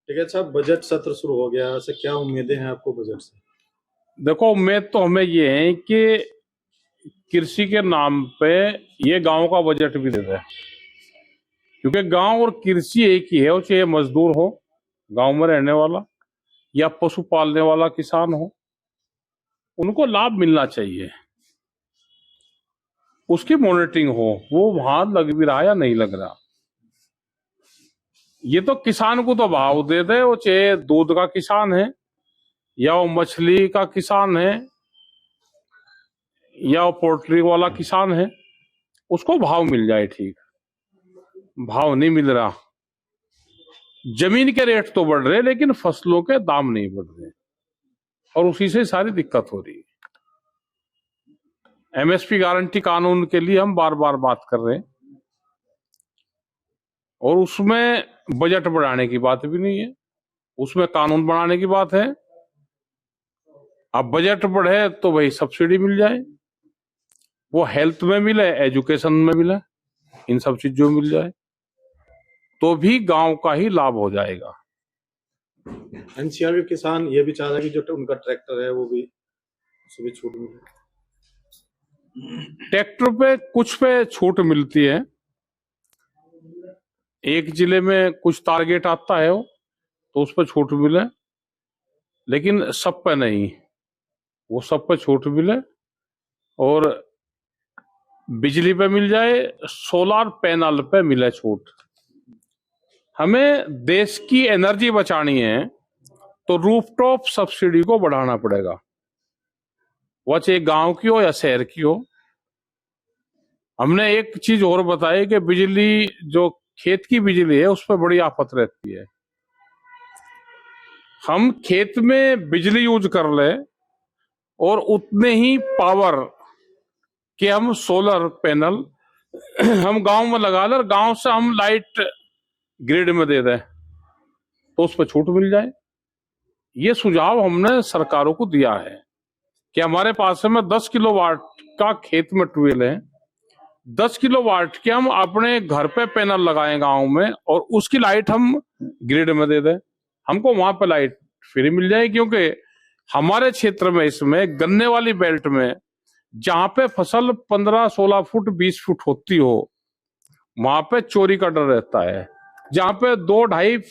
ठीक है। अच्छा, बजट सत्र शुरू हो गया, ऐसे क्या उम्मीदें हैं आपको बजट से? देखो, उम्मीद तो हमें ये है कि कृषि के नाम पे ये गांव का बजट भी दे दे, क्योंकि गांव और कृषि एक ही है। वो चाहे मजदूर हो, गांव में रहने वाला, या पशु पालने वाला किसान हो, उनको लाभ मिलना चाहिए। उसकी मॉनिटरिंग हो, वो वहां लग भी रहा या नहीं लग रहा। ये तो किसान को तो भाव दे दे, वो चाहे दूध का किसान है, या वो मछली का किसान है, या वो पोल्ट्री वाला किसान है, उसको भाव मिल जाए। ठीक, भाव नहीं मिल रहा। जमीन के रेट तो बढ़ रहे, लेकिन फसलों के दाम नहीं बढ़ रहे, और उसी से सारी दिक्कत हो रही है। एमएसपी गारंटी कानून के लिए हम बार बार बात कर रहे हैं, और उसमें बजट बढ़ाने की बात भी नहीं है, उसमें कानून बनाने की बात है। अब बजट बढ़े तो वही सब्सिडी मिल जाए, वो हेल्थ में मिले, एजुकेशन में मिले, इन सब चीजों में मिल जाए, तो भी गांव का ही लाभ हो जाएगा। एनसीआर के किसान ये भी चाह रहे हैं कि जो उनका ट्रैक्टर है वो भी, उससे भी छूट मिले। ट्रैक्टर पे कुछ पे छूट मिलती है, एक जिले में कुछ टारगेट आता है वो, तो उस पर छूट मिले, लेकिन सब पे नहीं। वो सब पे छूट मिले, और बिजली पे मिल जाए, सोलर पैनल पे मिले छूट। हमें देश की एनर्जी बचानी है, तो रूफटॉप सब्सिडी को बढ़ाना पड़ेगा, वह चाहे गांव की हो या शहर की हो। हमने एक चीज और बताई कि बिजली, जो खेत की बिजली है, उस पर बड़ी आफत रहती है। हम खेत में बिजली यूज कर ले, और उतने ही पावर के हम सोलर पैनल हम गांव में लगा ले, गांव से हम लाइट ग्रिड में दे दें, तो उस पर छूट मिल जाए। ये सुझाव हमने सरकारों को दिया है कि हमारे पास में 10 किलोवाट का खेत में ट्यूबवेल है, 10 किलोवाट के हम अपने घर पे पैनल लगाएं गांव में, और उसकी लाइट हम ग्रिड में दे दें, हमको वहां पे लाइट फ्री मिल जाए। क्योंकि हमारे क्षेत्र में, इसमें गन्ने वाली बेल्ट में, जहां पे फसल 15-16 फुट 20 फुट होती हो, वहां पे चोरी का डर रहता है। जहां पे 2-2.5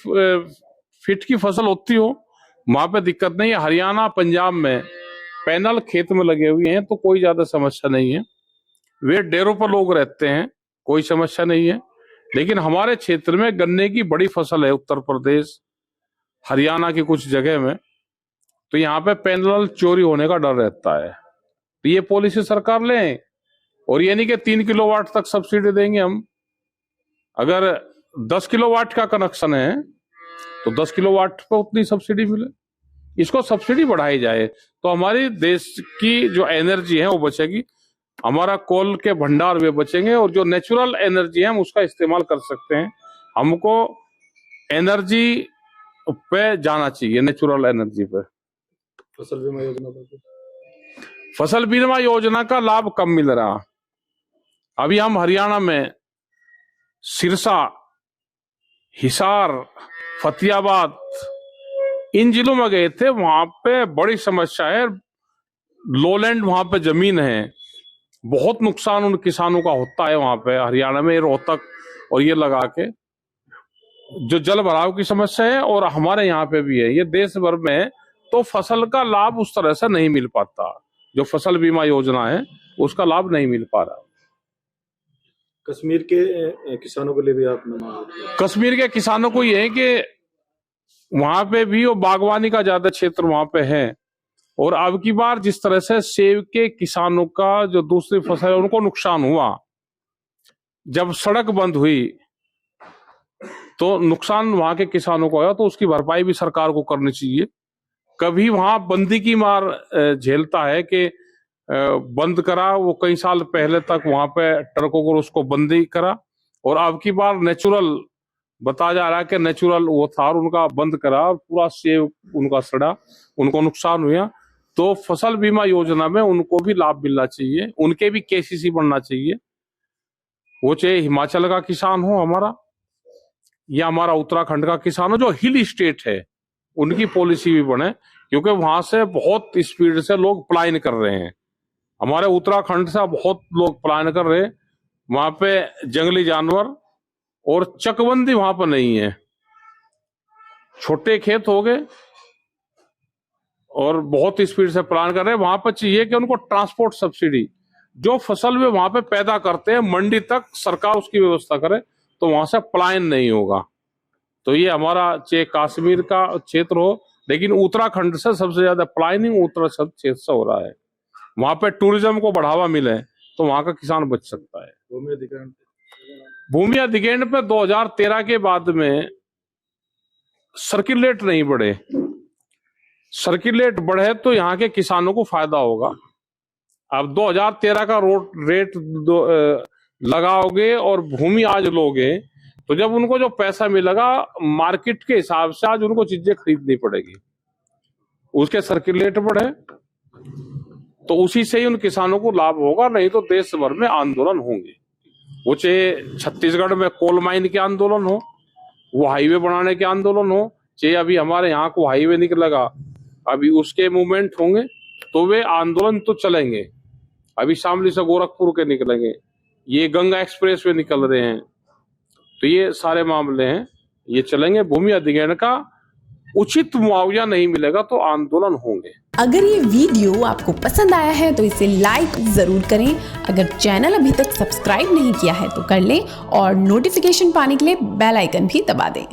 फीट की फसल होती हो, वहां पे दिक्कत नहीं है। हरियाणा, पंजाब में पैनल खेत में लगे हुए हैं, तो कोई ज्यादा समस्या नहीं है। वे डेरों पर लोग रहते हैं, कोई समस्या नहीं है। लेकिन हमारे क्षेत्र में गन्ने की बड़ी फसल है, उत्तर प्रदेश, हरियाणा की कुछ जगह में, तो यहाँ पे पैनल चोरी होने का डर रहता है। तो ये पॉलिसी सरकार ले, और ये नहीं कि 3 किलोवाट तक सब्सिडी देंगे हम। अगर 10 किलोवाट का कनेक्शन है, तो 10 किलोवाट पर उतनी सब्सिडी मिले। इसको सब्सिडी बढ़ाई जाए, तो हमारी देश की जो एनर्जी है वो बचेगी, हमारा कोल के भंडार वे बचेंगे, और जो नेचुरल एनर्जी है हम उसका इस्तेमाल कर सकते हैं। हमको एनर्जी पे जाना चाहिए, नेचुरल एनर्जी पे। फसल बीमा योजना पर फसल बीमा योजना का लाभ कम मिल रहा। अभी हम हरियाणा में सिरसा, हिसार, फतेहाबाद, इन जिलों में गए थे। वहां पे बड़ी समस्या है, लोलैंड वहां पे जमीन है, बहुत नुकसान उन किसानों का होता है वहां पे हरियाणा में, रोहतक और ये लगा के। जो जल भराव की समस्या है, और हमारे यहाँ पे भी है, ये देश भर में, तो फसल का लाभ उस तरह से नहीं मिल पाता। जो फसल बीमा योजना है, उसका लाभ नहीं मिल पा रहा। कश्मीर के किसानों के लिए भी आपने? कश्मीर के किसानों को ये है कि वहां पे भी वो बागवानी का ज्यादा क्षेत्र वहां पे है, और अब की बार जिस तरह से सेब के किसानों का जो दूसरी फसल है उनको नुकसान हुआ, जब सड़क बंद हुई तो नुकसान वहां के किसानों को आया, तो उसकी भरपाई भी सरकार को करनी चाहिए। कभी वहां बंदी की मार झेलता है कि बंद करा, वो कई साल पहले तक वहां पे ट्रकों को उसको बंदी करा, और अब की बार नेचुरल बताया जा रहा है कि नेचुरल वो था, और उनका बंद करा, और पूरा सेब उनका सड़ा, उनको नुकसान हुआ। तो फसल बीमा योजना में उनको भी लाभ मिलना चाहिए, उनके भी केसीसी बनना चाहिए। वो चाहे हिमाचल का किसान हो हमारा, या हमारा उत्तराखंड का किसानों जो हिल स्टेट है उनकी पॉलिसी भी बने, क्योंकि वहां से बहुत स्पीड से लोग पलायन कर रहे हैं। हमारे उत्तराखंड से बहुत लोग पलायन कर रहे हैं। वहां पे जंगली जानवर और चकबंदी वहां पर नहीं है। छोटे खेत हो गए और बहुत स्पीड से पलायन कर रहे हैं। वहां पर चाहिए कि उनको ट्रांसपोर्ट सब्सिडी, जो फसल वे वहां पे पैदा करते हैं मंडी तक सरकार उसकी व्यवस्था करे, तो वहां से पलायन नहीं होगा। तो ये हमारा चाहे कश्मीर का क्षेत्र हो, लेकिन उत्तराखंड से सबसे ज्यादा पलायनिंग उत्तराखंड क्षेत्र से हो रहा है। वहां पे टूरिज्म को बढ़ावा मिले तो वहां का किसान बच सकता है। भूमि अधिग्रहण पे 2013 के बाद में सर्किल रेट नहीं बढ़े। सर्किल रेट बढ़े तो यहाँ के किसानों को फायदा होगा। अब 2013 का रेट लगाओगे और भूमि आज लोगे, तो जब उनको जो पैसा मिलेगा मार्केट के हिसाब से आज उनको चीजें खरीदनी पड़ेगी, उसके सर्किल रेट बढ़े तो उसी से ही उन किसानों को लाभ होगा। नहीं तो देश भर में आंदोलन होंगे, वो चाहे छत्तीसगढ़ में कोल माइन के आंदोलन हो, वो हाईवे बनाने के आंदोलन हो, चाहे अभी हमारे यहाँ को हाईवे निकलेगा, अभी उसके मूवमेंट होंगे, तो वे आंदोलन तो चलेंगे। अभी शामली से गोरखपुर के निकलेंगे, ये गंगा एक्सप्रेस वे निकल रहे हैं, तो ये सारे मामले हैं, ये चलेंगे। भूमि अधिग्रहण का उचित मुआवजा नहीं मिलेगा तो आंदोलन होंगे। अगर ये वीडियो आपको पसंद आया है तो इसे लाइक जरूर करें। अगर चैनल अभी तक सब्सक्राइब नहीं किया है तो कर लें और नोटिफिकेशन पाने के लिए बेल आइकन भी दबा दें।